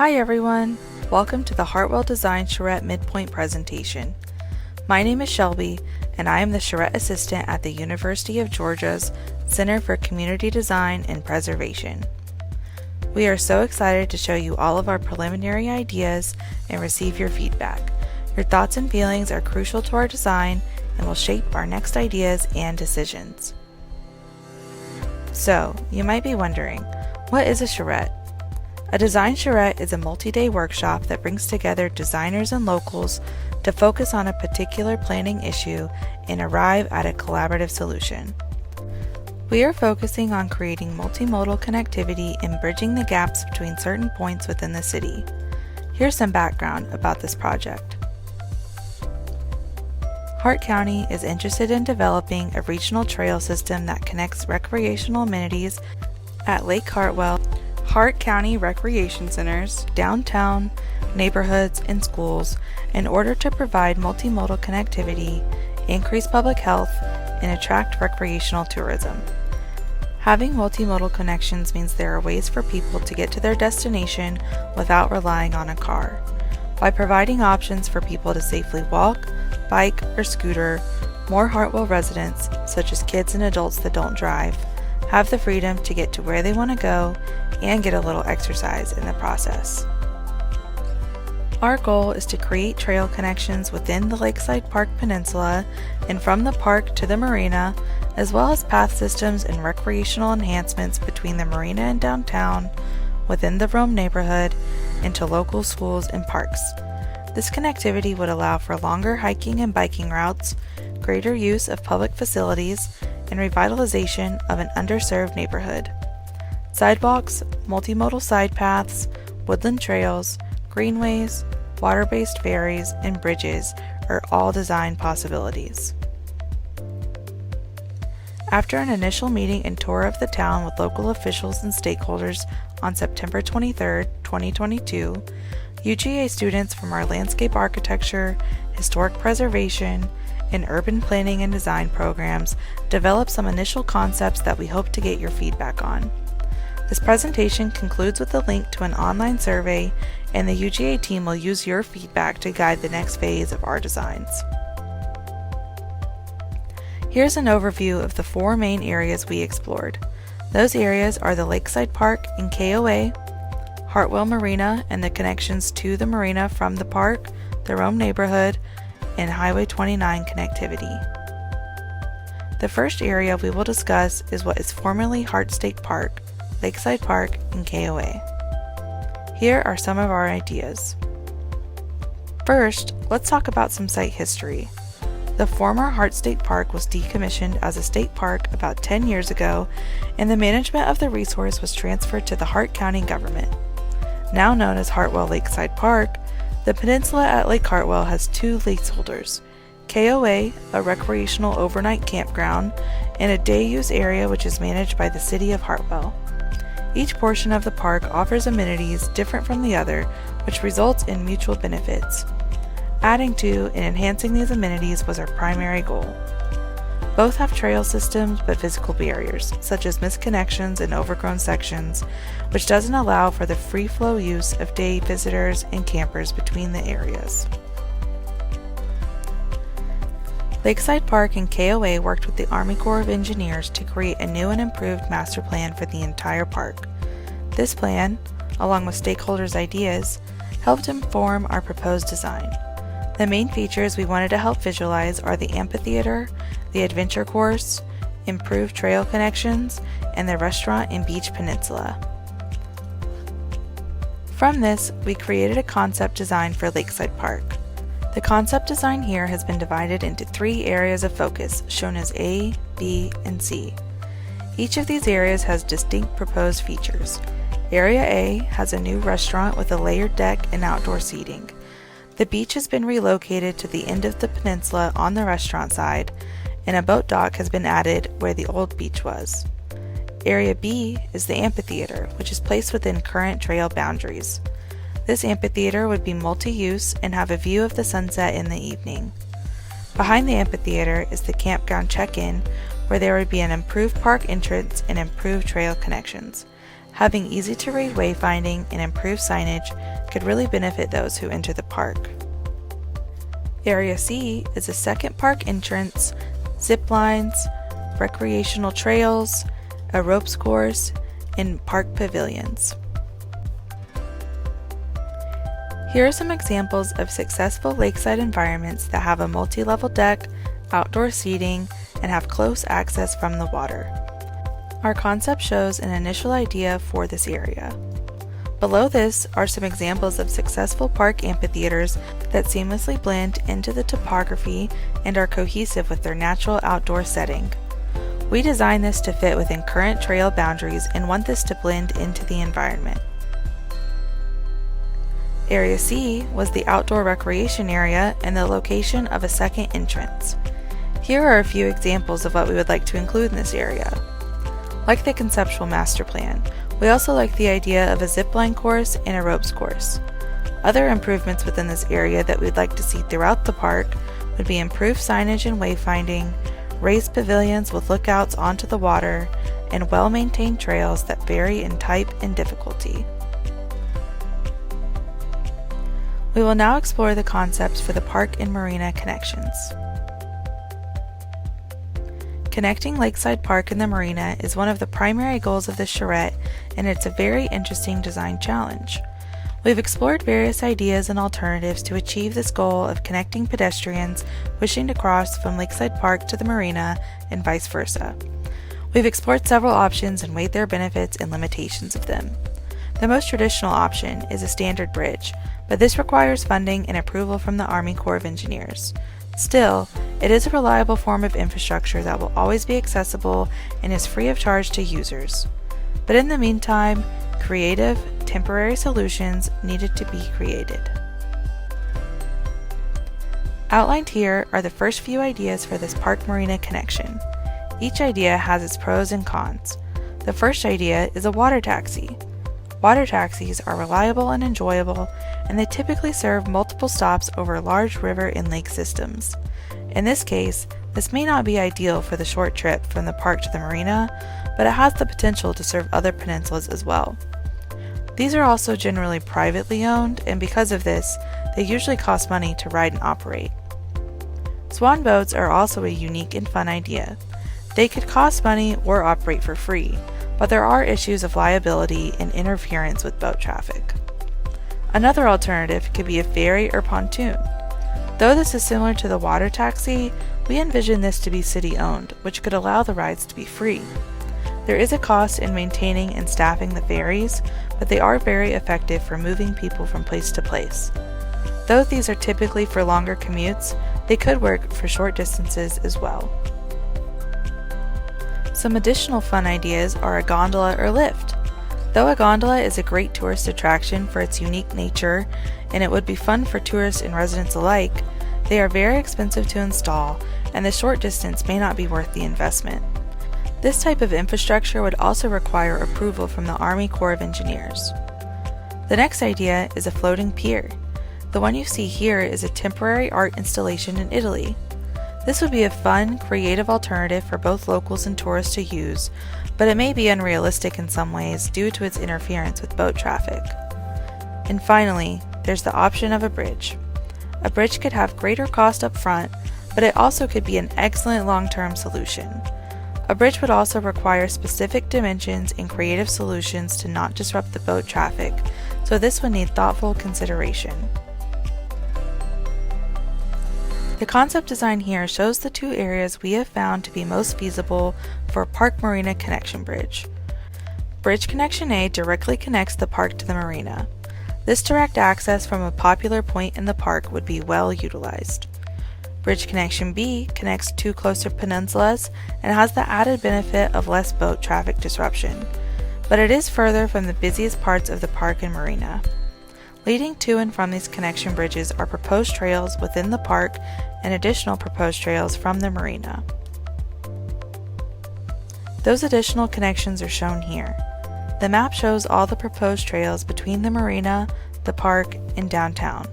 Hi everyone! Welcome to the Hartwell Design Charrette Midpoint presentation. My name is Shelby and I am the Charrette Assistant at the University of Georgia's Center for Community Design and Preservation. We are so excited to show you all of our preliminary ideas and receive your feedback. Your thoughts and feelings are crucial to our design and will shape our next ideas and decisions. So, you might be wondering, what is a charrette? A design charrette is a multi-day workshop that brings together designers and locals to focus on a particular planning issue and arrive at a collaborative solution. We are focusing on creating multimodal connectivity and bridging the gaps between certain points within the city. Here's some background about this project. Hart County is interested in developing a regional trail system that connects recreational amenities at Lake Hartwell, Hart County recreation centers, downtown, neighborhoods, and schools in order to provide multimodal connectivity, increase public health, and attract recreational tourism. Having multimodal connections means there are ways for people to get to their destination without relying on a car. By providing options for people to safely walk, bike, or scooter, more Hartwell residents, such as kids and adults that don't drive, have the freedom to get to where they want to go and get a little exercise in the process. Our goal is to create trail connections within the Lakeside Park Peninsula and from the park to the marina, as well as path systems and recreational enhancements between the marina and downtown, within the Rome neighborhood, and to local schools and parks. This connectivity would allow for longer hiking and biking routes, greater use of public facilities, and revitalization of an underserved neighborhood. Sidewalks, multimodal side paths, woodland trails, greenways, water-based ferries, and bridges are all design possibilities. After an initial meeting and tour of the town with local officials and stakeholders on September 23, 2022, UGA students from our landscape architecture, historic preservation, and urban planning and design programs developed some initial concepts that we hope to get your feedback on. This presentation concludes with a link to an online survey, and the UGA team will use your feedback to guide the next phase of our designs. Here's an overview of the four main areas we explored. Those areas are the Lakeside Park and KOA, Hartwell Marina and the connections to the marina from the park, the Rome neighborhood, and Highway 29 connectivity. The first area we will discuss is what is formerly Hart State Park, Lakeside Park, and KOA. Here are some of our ideas. First, let's talk about some site history. The former Hart State Park was decommissioned as a state park about 10 years ago, and the management of the resource was transferred to the Hart County government. Now known as Hartwell Lakeside Park, the peninsula at Lake Hartwell has two leaseholders, KOA, a recreational overnight campground, and a day-use area which is managed by the City of Hartwell. Each portion of the park offers amenities different from the other, which results in mutual benefits. Adding to and enhancing these amenities was our primary goal. Both have trail systems but physical barriers, such as misconnections and overgrown sections, which doesn't allow for the free flow use of day visitors and campers between the areas. Lakeside Park and KOA worked with the Army Corps of Engineers to create a new and improved master plan for the entire park. This plan, along with stakeholders' ideas, helped inform our proposed design. The main features we wanted to help visualize are the amphitheater, the adventure course, improved trail connections, and the restaurant and beach peninsula. From this, we created a concept design for Lakeside Park. The concept design here has been divided into three areas of focus, shown as A, B, and C. Each of these areas has distinct proposed features. Area A has a new restaurant with a layered deck and outdoor seating. The beach has been relocated to the end of the peninsula on the restaurant side, and a boat dock has been added where the old beach was. Area B is the amphitheater, which is placed within current trail boundaries. This amphitheater would be multi-use and have a view of the sunset in the evening. Behind the amphitheater is the campground check-in, where there would be an improved park entrance and improved trail connections. Having easy-to-read wayfinding and improved signage could really benefit those who enter the park. Area C is a second park entrance, zip lines, recreational trails, a ropes course, and park pavilions. Here are some examples of successful lakeside environments that have a multi-level deck, outdoor seating, and have close access from the water. Our concept shows an initial idea for this area. Below this are some examples of successful park amphitheaters that seamlessly blend into the topography and are cohesive with their natural outdoor setting. We designed this to fit within current trail boundaries and want this to blend into the environment. Area C was the outdoor recreation area and the location of a second entrance. Here are a few examples of what we would like to include in this area. Like the conceptual master plan, we also like the idea of a zipline course and a ropes course. Other improvements within this area that we'd like to see throughout the park would be improved signage and wayfinding, raised pavilions with lookouts onto the water, and well-maintained trails that vary in type and difficulty. We will now explore the concepts for the park and marina connections. Connecting Lakeside Park and the marina is one of the primary goals of the Charrette, and it's a very interesting design challenge. We've explored various ideas and alternatives to achieve this goal of connecting pedestrians wishing to cross from Lakeside Park to the marina and vice versa. We've explored several options and weighed their benefits and limitations of them. The most traditional option is a standard bridge, but this requires funding and approval from the Army Corps of Engineers. Still, it is a reliable form of infrastructure that will always be accessible and is free of charge to users. But in the meantime, creative, temporary solutions needed to be created. Outlined here are the first few ideas for this park-marina connection. Each idea has its pros and cons. The first idea is a water taxi. Water taxis are reliable and enjoyable, and they typically serve multiple stops over large river and lake systems. In this case, this may not be ideal for the short trip from the park to the marina, but it has the potential to serve other peninsulas as well. These are also generally privately owned, and because of this, they usually cost money to ride and operate. Swan boats are also a unique and fun idea. They could cost money or operate for free, but there are issues of liability and interference with boat traffic. Another alternative could be a ferry or pontoon. Though this is similar to the water taxi, we envision this to be city-owned, which could allow the rides to be free. There is a cost in maintaining and staffing the ferries, but they are very effective for moving people from place to place. Though these are typically for longer commutes, they could work for short distances as well. Some additional fun ideas are a gondola or lift. Though a gondola is a great tourist attraction for its unique nature, and it would be fun for tourists and residents alike, they are very expensive to install, and the short distance may not be worth the investment. This type of infrastructure would also require approval from the Army Corps of Engineers. The next idea is a floating pier. The one you see here is a temporary art installation in Italy. This would be a fun, creative alternative for both locals and tourists to use, but it may be unrealistic in some ways due to its interference with boat traffic. And finally, there's the option of a bridge. A bridge could have greater cost up front, but it also could be an excellent long-term solution. A bridge would also require specific dimensions and creative solutions to not disrupt the boat traffic, so this would need thoughtful consideration. The concept design here shows the two areas we have found to be most feasible for a park-marina connection bridge. Bridge Connection A directly connects the park to the marina. This direct access from a popular point in the park would be well utilized. Bridge Connection B connects two closer peninsulas and has the added benefit of less boat traffic disruption, but it is further from the busiest parts of the park and marina. Leading to and from these connection bridges are proposed trails within the park and additional proposed trails from the marina. Those additional connections are shown here. The map shows all the proposed trails between the marina, the park, and downtown.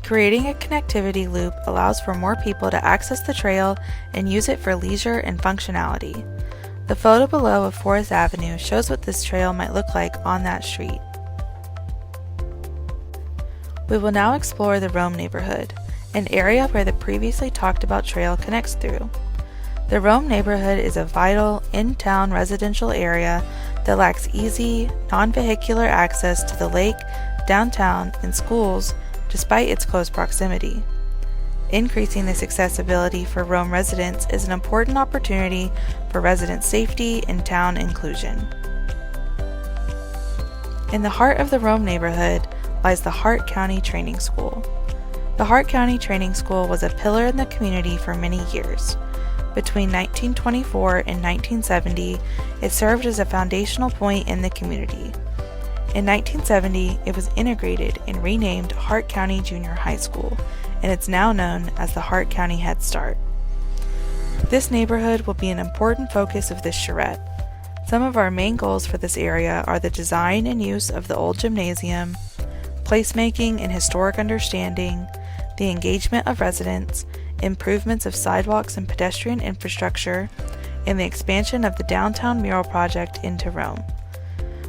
Creating a connectivity loop allows for more people to access the trail and use it for leisure and functionality. The photo below of Forest Avenue shows what this trail might look like on that street. We will now explore the Rome neighborhood, an area where the previously talked about trail connects through. The Rome neighborhood is a vital, in-town residential area that lacks easy, non-vehicular access to the lake, downtown, and schools despite its close proximity. Increasing this accessibility for Rome residents is an important opportunity for resident safety and town inclusion. In the heart of the Rome neighborhood lies the Hart County Training School. The Hart County Training School was a pillar in the community for many years. Between 1924 and 1970, it served as a foundational point in the community. In 1970, it was integrated and renamed Hart County Junior High School, and it's now known as the Hart County Head Start. This neighborhood will be an important focus of this charrette. Some of our main goals for this area are the design and use of the old gymnasium, placemaking and historic understanding, the engagement of residents, improvements of sidewalks and pedestrian infrastructure, and the expansion of the downtown mural project into Rome.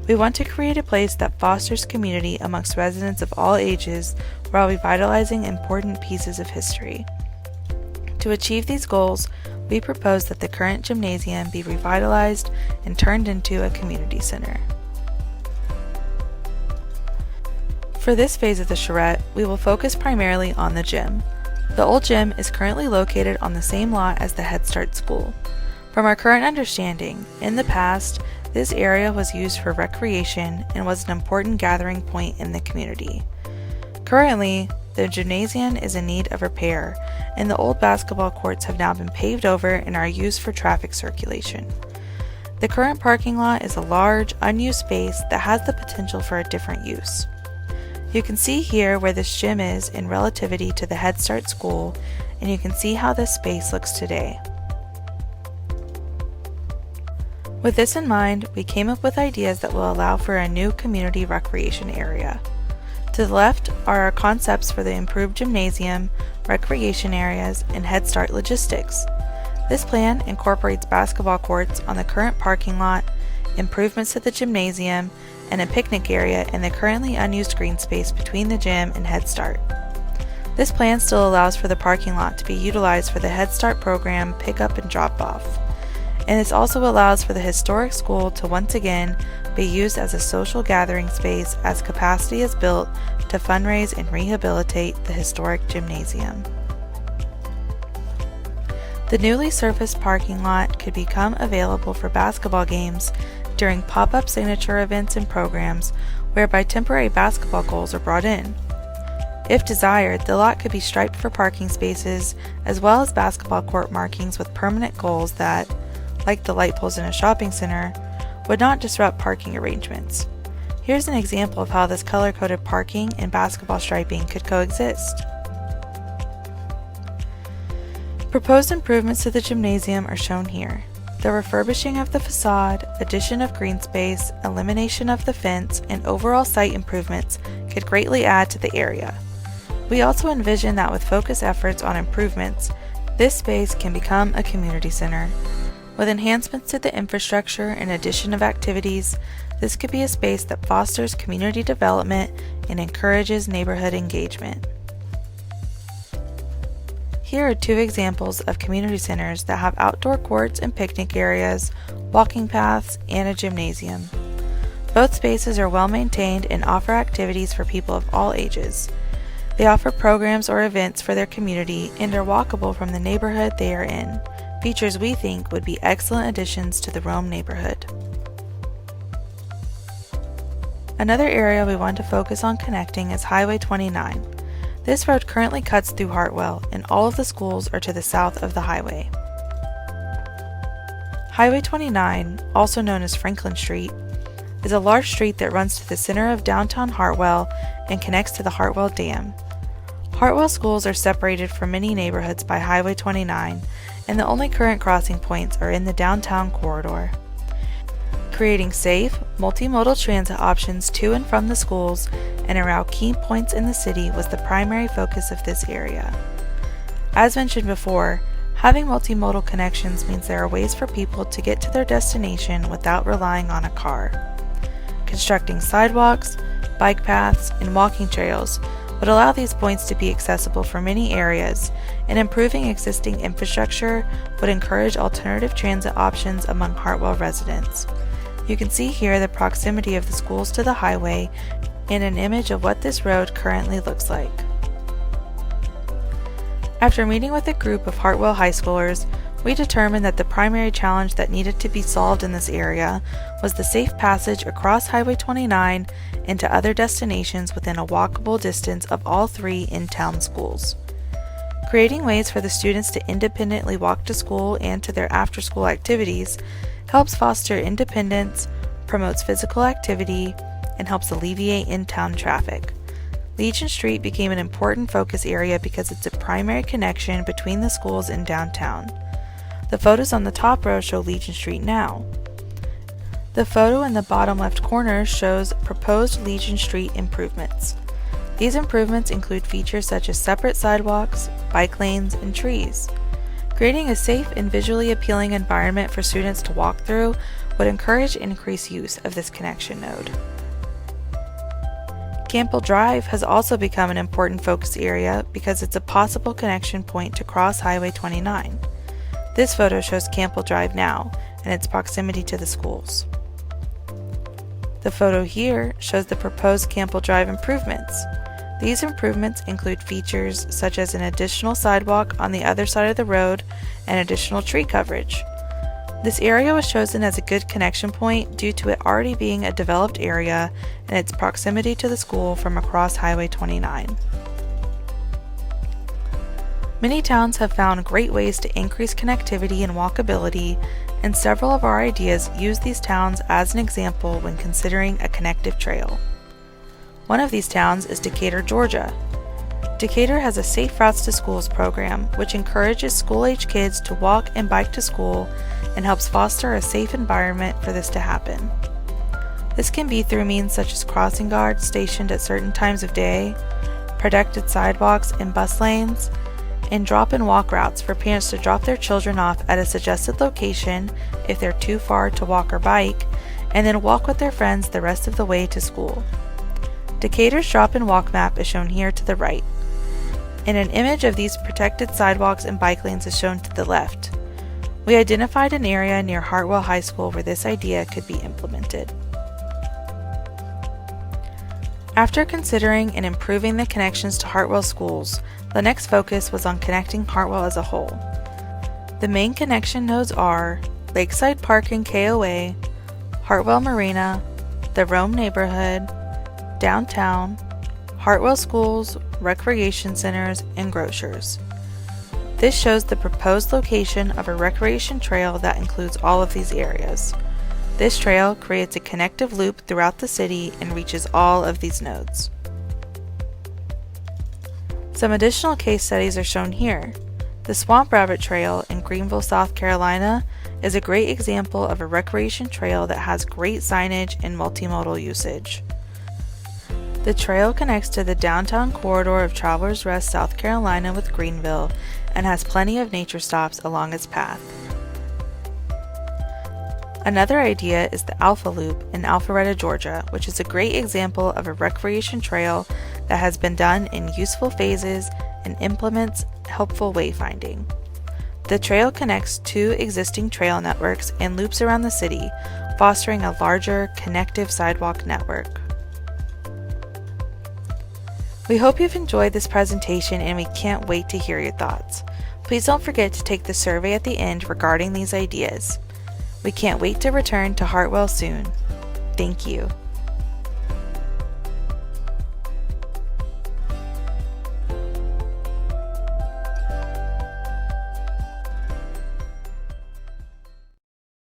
We want to create a place that fosters community amongst residents of all ages while revitalizing important pieces of history. To achieve these goals, we propose that the current gymnasium be revitalized and turned into a community center. For this phase of the charrette, we will focus primarily on the gym. The old gym is currently located on the same lot as the Head Start School. From our current understanding, in the past, this area was used for recreation and was an important gathering point in the community. Currently, the gymnasium is in need of repair, and the old basketball courts have now been paved over and are used for traffic circulation. The current parking lot is a large, unused space that has the potential for a different use. You can see here where this gym is in relativity to the Head Start School, and you can see how this space looks today. With this in mind, we came up with ideas that will allow for a new community recreation area. To the left are our concepts for the improved gymnasium, recreation areas, and Head Start logistics. This plan incorporates basketball courts on the current parking lot, improvements to the gymnasium, and a picnic area in the currently unused green space between the gym and Head Start. This plan still allows for the parking lot to be utilized for the Head Start program pickup and drop-off. And this also allows for the historic school to once again be used as a social gathering space as capacity is built to fundraise and rehabilitate the historic gymnasium. The newly surfaced parking lot could become available for basketball games during pop-up signature events and programs whereby temporary basketball goals are brought in. If desired, the lot could be striped for parking spaces as well as basketball court markings with permanent goals that, like the light poles in a shopping center, would not disrupt parking arrangements. Here's an example of how this color-coded parking and basketball striping could coexist. Proposed improvements to the gymnasium are shown here. The refurbishing of the facade, addition of green space, elimination of the fence, and overall site improvements could greatly add to the area. We also envision that with focused efforts on improvements, this space can become a community center. With enhancements to the infrastructure and addition of activities, this could be a space that fosters community development and encourages neighborhood engagement. Here are two examples of community centers that have outdoor courts and picnic areas, walking paths, and a gymnasium. Both spaces are well maintained and offer activities for people of all ages. They offer programs or events for their community and are walkable from the neighborhood they are in. Features we think would be excellent additions to the Rome neighborhood. Another area we want to focus on connecting is Highway 29. This road currently cuts through Hartwell, and all of the schools are to the south of the highway. Highway 29, also known as Franklin Street, is a large street that runs to the center of downtown Hartwell and connects to the Hartwell Dam. Hartwell schools are separated from many neighborhoods by Highway 29, and the only current crossing points are in the downtown corridor. Creating safe, multimodal transit options to and from the schools and around key points in the city was the primary focus of this area. As mentioned before, having multimodal connections means there are ways for people to get to their destination without relying on a car. Constructing sidewalks, bike paths, and walking trails would allow these points to be accessible for many areas, and improving existing infrastructure would encourage alternative transit options among Hartwell residents. You can see here the proximity of the schools to the highway and an image of what this road currently looks like. After meeting with a group of Hartwell high schoolers, we determined that the primary challenge that needed to be solved in this area was the safe passage across Highway 29 into other destinations within a walkable distance of all 3 in-town schools. Creating ways for the students to independently walk to school and to their after-school activities helps foster independence, promotes physical activity, and helps alleviate in-town traffic. Legion Street became an important focus area because it's a primary connection between the schools and downtown. The photos on the top row show Legion Street now. The photo in the bottom left corner shows proposed Legion Street improvements. These improvements include features such as separate sidewalks, bike lanes, and trees. Creating a safe and visually appealing environment for students to walk through would encourage increased use of this connection node. Campbell Drive has also become an important focus area because it's a possible connection point to cross Highway 29. This photo shows Campbell Drive now and its proximity to the schools. The photo here shows the proposed Campbell Drive improvements. These improvements include features such as an additional sidewalk on the other side of the road and additional tree coverage. This area was chosen as a good connection point due to it already being a developed area and its proximity to the school from across Highway 29. Many towns have found great ways to increase connectivity and walkability, and several of our ideas use these towns as an example when considering a connective trail. One of these towns is Decatur, Georgia. Decatur has a Safe Routes to Schools program, which encourages school-age kids to walk and bike to school and helps foster a safe environment for this to happen. This can be through means such as crossing guards stationed at certain times of day, protected sidewalks and bus lanes, and drop and walk routes for parents to drop their children off at a suggested location if they're too far to walk or bike, and then walk with their friends the rest of the way to school. Decatur's drop and walk map is shown here to the right, and an image of these protected sidewalks and bike lanes is shown to the left. We identified an area near Hartwell High School where this idea could be implemented. After considering and improving the connections to Hartwell schools, the next focus was on connecting Hartwell as a whole. The main connection nodes are Lakeside Park and KOA, Hartwell Marina, the Rome neighborhood, downtown, Hartwell schools, recreation centers, and grocers. This shows the proposed location of a recreation trail that includes all of these areas. This trail creates a connective loop throughout the city and reaches all of these nodes. Some additional case studies are shown here. The Swamp Rabbit Trail in Greenville, South Carolina is a great example of a recreation trail that has great signage and multimodal usage. The trail connects to the downtown corridor of Travelers Rest, South Carolina with Greenville and has plenty of nature stops along its path. Another idea is the Alpha Loop in Alpharetta, Georgia, which is a great example of a recreation trail that has been done in useful phases and implements helpful wayfinding. The trail connects 2 existing trail networks and loops around the city, fostering a larger, connective sidewalk network. We hope you've enjoyed this presentation and we can't wait to hear your thoughts. Please don't forget to take the survey at the end regarding these ideas. We can't wait to return to Hartwell soon. Thank you.